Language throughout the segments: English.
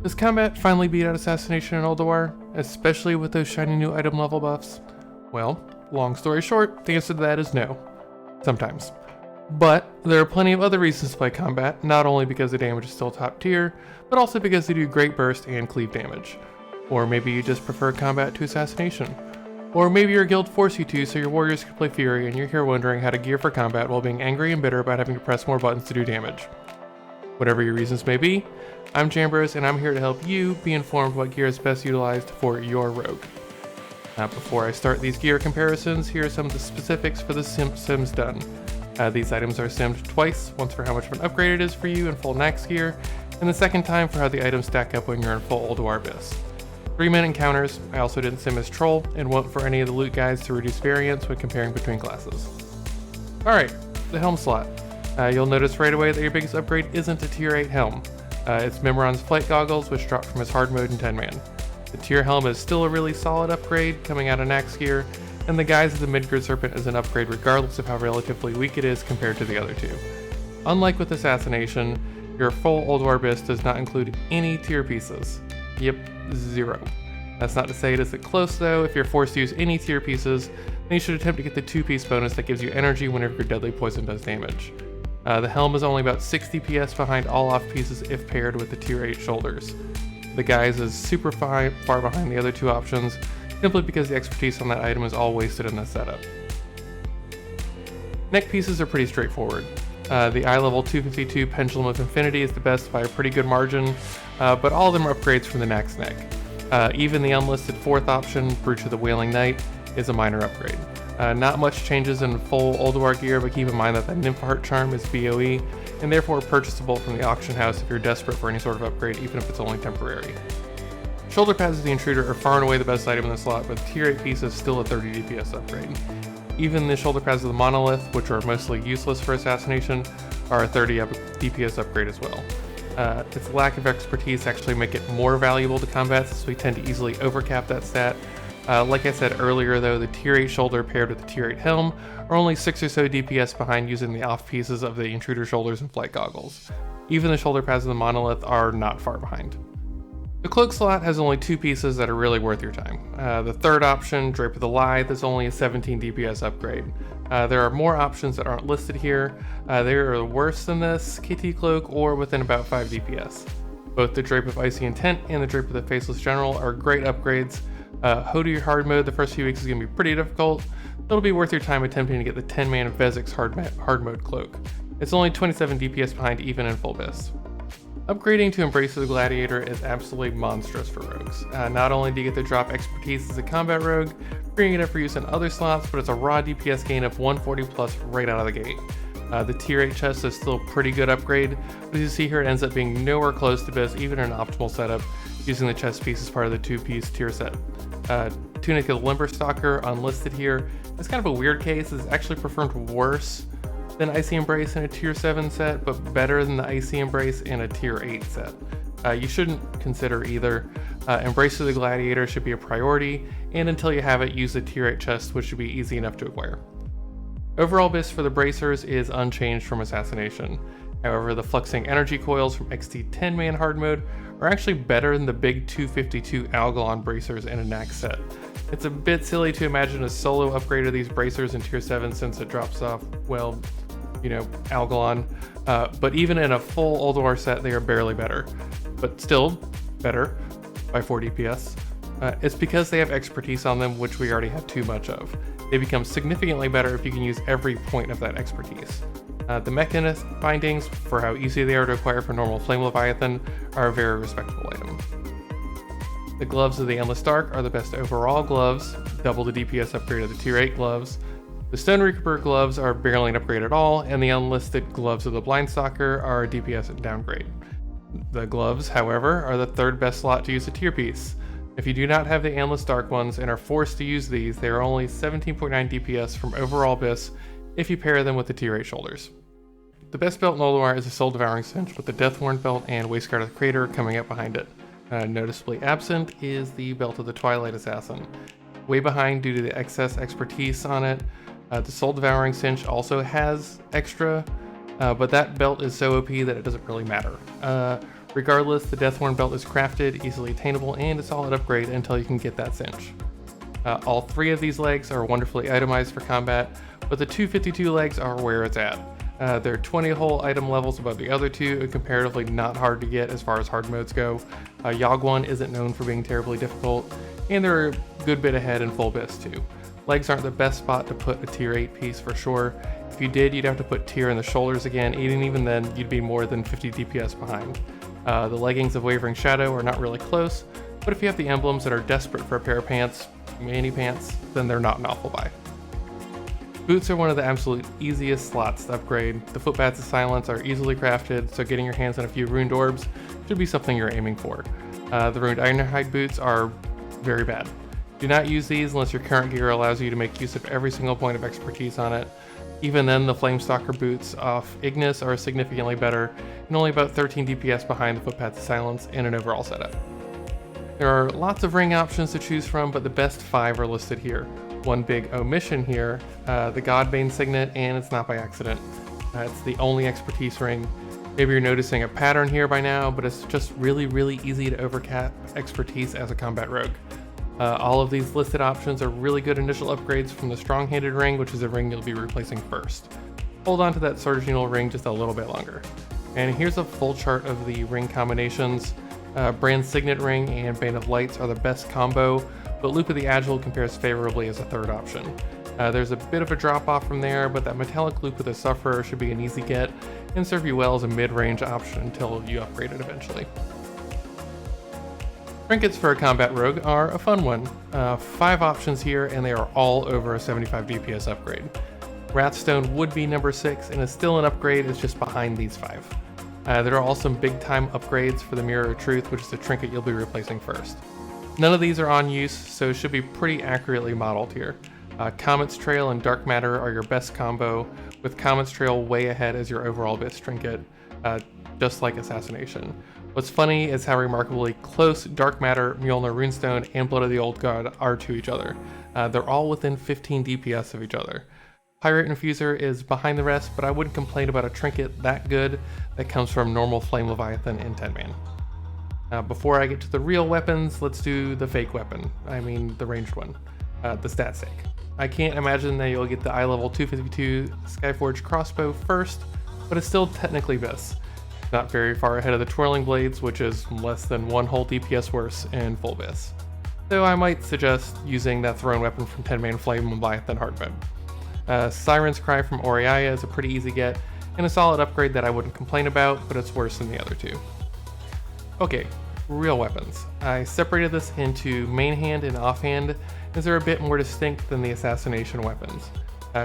Does combat finally beat out assassination in Ulduar, especially with those shiny new item level buffs? Well, long story short, the answer to that is no. Sometimes. But there are plenty of other reasons to play combat, not only because the damage is still top tier, but also because they do great burst and cleave damage. Or maybe you just prefer combat to assassination. Or maybe your guild forced you to so your warriors can play Fury and you're here wondering how to gear for combat while being angry and bitter about having to press more buttons to do damage. Whatever your reasons may be, I'm Jambros and I'm here to help you be informed what gear is best utilized for your rogue. Now before I start these gear comparisons, here are some of the specifics for the sims done. These items are simmed twice, once for how much of an upgrade it is for you in full Nax gear, and the second time for how the items stack up when you're in full Ulduar BIS. 3-minute encounters, I also didn't sim as Troll, and won't for any of the loot guides to reduce variance when comparing between classes. Alright, the Helm slot. You'll notice right away that your biggest upgrade isn't a tier 8 Helm. It's Mimiron's flight goggles, which drop from his hard mode in 10-man. The tier Helm is still a really solid upgrade coming out of Nax gear, and the Guise of the Midgard Serpent is an upgrade regardless of how relatively weak it is compared to the other two. Unlike with Assassination, your full Ulduar BIS does not include any tier pieces. Yep, 0. That's not to say it isn't close though. If you're forced to use any tier pieces, then you should attempt to get the 2-piece bonus that gives you energy whenever your deadly poison does damage. The Helm is only about 60 PS behind all off pieces if paired with the tier 8 shoulders. The Guise is super far behind the other two options, simply because the expertise on that item is all wasted in this setup. Neck pieces are pretty straightforward. The eye level 252 Pendulum of Infinity is the best by a pretty good margin, but all of them are upgrades from the Nax neck. Even the unlisted 4th option, Brooch of the Wailing Knight, is a minor upgrade. Not much changes in full Ulduar gear, but keep in mind that Nymphheart Charm is BOE, and therefore purchasable from the auction house if you're desperate for any sort of upgrade, even if it's only temporary. Shoulder pads of the Intruder are far and away the best item in the slot, but the tier 8 piece is still a 30 DPS upgrade. Even the shoulder pads of the Monolith, which are mostly useless for Assassination, are a 30 DPS upgrade as well. Its lack of expertise actually make it more valuable to combat, since we tend to easily overcap that stat. Like I said earlier though, the tier 8 shoulder paired with the tier 8 helm are only 6 or so DPS behind using the off pieces of the Intruder shoulders and flight goggles. Even the shoulder pads of the Monolith are not far behind. The cloak slot has only 2 pieces that are really worth your time. The 3rd option, Drape of the Lithe, is only a 17 DPS upgrade. There are more options that aren't listed here. They are worse than this KT cloak or within about 5 DPS. Both the Drape of Icy Intent and the Drape of the Faceless General are great upgrades. Ho to your hard mode the first few weeks is going to be pretty difficult. It'll be worth your time attempting to get the 10-man Vezek's hard mode cloak. It's only 27 DPS behind even in full BIS. Upgrading to Embrace of the Gladiator is absolutely monstrous for rogues. Not only do you get to drop expertise as a combat rogue, freeing it up for use in other slots, but it's a raw DPS gain of 140 plus right out of the gate. The tier 8 chest is still a pretty good upgrade, but as you see here it ends up being nowhere close to BIS even in an optimal setup, using the chest piece as part of the 2-piece tier set. Tunic of the Limber Stalker, unlisted here, is kind of a weird case. It's actually performed worse than Icy Embrace in a tier 7 set, but better than the Icy Embrace in a tier 8 set. You shouldn't consider either. Embrace of the Gladiator should be a priority, and until you have it, use the tier 8 chest, which should be easy enough to acquire. Overall BIS for the Bracers is unchanged from Assassination. However, the Fluxing Energy Coils from XT 10-man hard mode are actually better than the big 252 Algalon Bracers in a Nax set. It's a bit silly to imagine a solo upgrade of these Bracers in tier 7 since it drops off, well, you know, Algalon, but even in a full Ulduar set they are barely better, but still better by 4 DPS. It's because they have expertise on them, which we already have too much of. They become significantly better if you can use every point of that expertise. The Mechanist bindings, for how easy they are to acquire for normal Flame Leviathan, are a very respectable item. The gloves of the Endless Dark are the best overall gloves, double the DPS upgrade of the tier 8 gloves. The Stone Reaper gloves are barely an upgrade at all, and the unlisted gloves of the Blindstalker are a DPS downgrade. The gloves, however, are the 3rd best slot to use a tier piece. If you do not have the Endless Dark ones and are forced to use these, they are only 17.9 DPS from overall BIS if you pair them with the tier 8 shoulders. The best belt in Ulduar is the Soul Devouring Cinch with the Deathworn belt and Wasteguard of the Crater coming up behind it. Noticeably absent is the belt of the Twilight Assassin. Way behind due to the excess expertise on it. The Soul Devouring Cinch also has extra, but that belt is so OP that it doesn't really matter. Regardless, the Deathworn belt is crafted, easily attainable, and a solid upgrade until you can get that cinch. All 3 of these legs are wonderfully itemized for combat, but the 252 legs are where it's at. They're 20 whole item levels above the other 2, and comparatively not hard to get as far as hard modes go. Yogg-1 isn't known for being terribly difficult, and they're a good bit ahead in full BIS too. Legs aren't the best spot to put a tier 8 piece for sure. If you did, you'd have to put tier in the shoulders again, and even then, you'd be more than 50 DPS behind. The leggings of Wavering Shadow are not really close, but if you have the emblems that are desperate for a pair of pants, mani pants, then they're not an awful buy. Boots are one of the absolute easiest slots to upgrade. The footpads of silence are easily crafted, so getting your hands on a few runed orbs should be something you're aiming for. The runed Ironhide boots are very bad. Do not use these unless your current gear allows you to make use of every single point of expertise on it. Even then, the Flamestalker boots off Ignis are significantly better, and only about 13 DPS behind the footpads of silence in an overall setup. There are lots of ring options to choose from, but the best 5 are listed here. One big omission here, the Godbane Signet, and it's not by accident. It's the only expertise ring. Maybe you're noticing a pattern here by now, but it's just really easy to overcap expertise as a combat rogue. All of these listed options are really good initial upgrades from the Strong-Handed ring, which is a ring you'll be replacing first. Hold on to that Surginal ring just a little bit longer. And here's a full chart of the ring combinations. Brand Signet ring and Bane of Lights are the best combo, but Loop of the Agile compares favorably as a third option. There's a bit of a drop off from there, but that Metallic Loop of the Sufferer should be an easy get and serve you well as a mid-range option until you upgrade it eventually. Trinkets for a combat rogue are a fun one. 5 options here, and they are all over a 75 DPS upgrade. Wrathstone would be number 6 and is still an upgrade, it's just behind these 5. There are also some big time upgrades for the Mirror of Truth, which is the trinket you'll be replacing first. None of these are on use, so should be pretty accurately modeled here. Comet's Trail and Dark Matter are your best combo, with Comet's Trail way ahead as your overall BIS trinket, just like Assassination. What's funny is how remarkably close Dark Matter, Mjolnir Runestone, and Blood of the Old God are to each other. They're all within 15 DPS of each other. Pirate Infuser is behind the rest, but I wouldn't complain about a trinket that good that comes from normal Flame Leviathan in 10-man. Before I get to the real weapons, let's do the fake weapon. I mean the ranged one, the stat sake. I can't imagine that you'll get the eye level 252 Skyforge crossbow first, but it's still technically BIS. Not very far ahead of the Twirling Blades, which is less than 1 whole DPS worse in full BIS. Though I might suggest using that thrown weapon from 10-man Flame Leviathan hard mode. Siren's Cry from Oriaya is a pretty easy get, and a solid upgrade that I wouldn't complain about, but it's worse than the other 2. Okay, real weapons. I separated this into main hand and offhand, as they're a bit more distinct than the assassination weapons.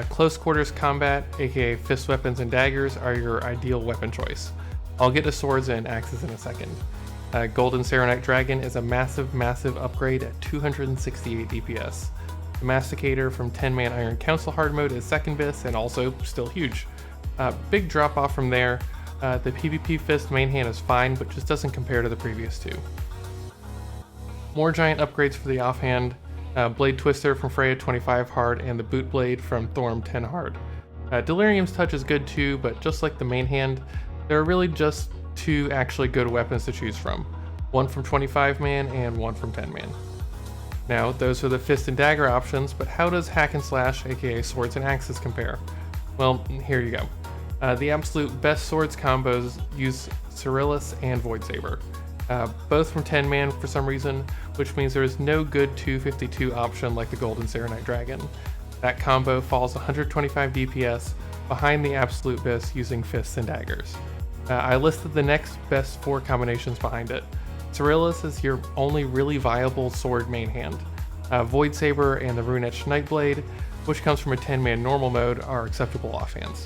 Close quarters combat, aka fist weapons and daggers, are your ideal weapon choice. I'll get to swords and axes in a second. Golden Serenite Dragon is a massive upgrade at 268 DPS. The Masticator from 10-man Iron Council hard mode is second BIS and also still huge. Big drop off from there. The PvP fist main hand is fine, but just doesn't compare to the previous 2. More giant upgrades for the offhand. Blade Twister from Freya 25 hard and the Boot Blade from Thorm 10 hard. Delirium's Touch is good too, but just like the main hand, there are really just 2 actually good weapons to choose from. One from 25-man and one from 10-man. Now, those are the fist and dagger options, but how does hack and slash, aka swords and axes, compare? Well, here you go. The absolute best swords combos use Cyrillus and Void Saber. Both from 10-man for some reason, which means there is no good 252 option like the Golden Serenite Dragon. That combo falls 125 DPS behind the absolute BIS using fists and daggers. I listed the next best 4 combinations behind it. Cyrillus is your only really viable sword main hand. Void Saber and the Rune-Etched Nightblade, which comes from a 10-man normal mode, are acceptable offhands.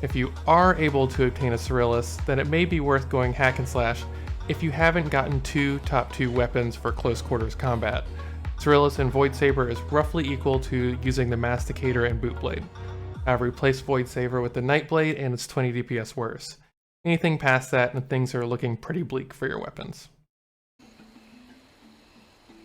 If you are able to obtain a Cyrillus, then it may be worth going hack and slash if you haven't gotten 2 top 2 weapons for close quarters combat. Cyrillus and Void Saber is roughly equal to using the Masticator and Boot Blade. Replace Void Saber with the Nightblade and it's 20 DPS worse. Anything past that and things are looking pretty bleak for your weapons.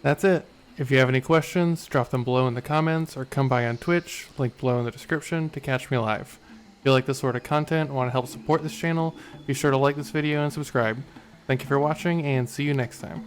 That's it. If you have any questions, drop them below in the comments or come by on Twitch, link below in the description to catch me live. If you like this sort of content and want to help support this channel, be sure to like this video and subscribe. Thank you for watching, and see you next time.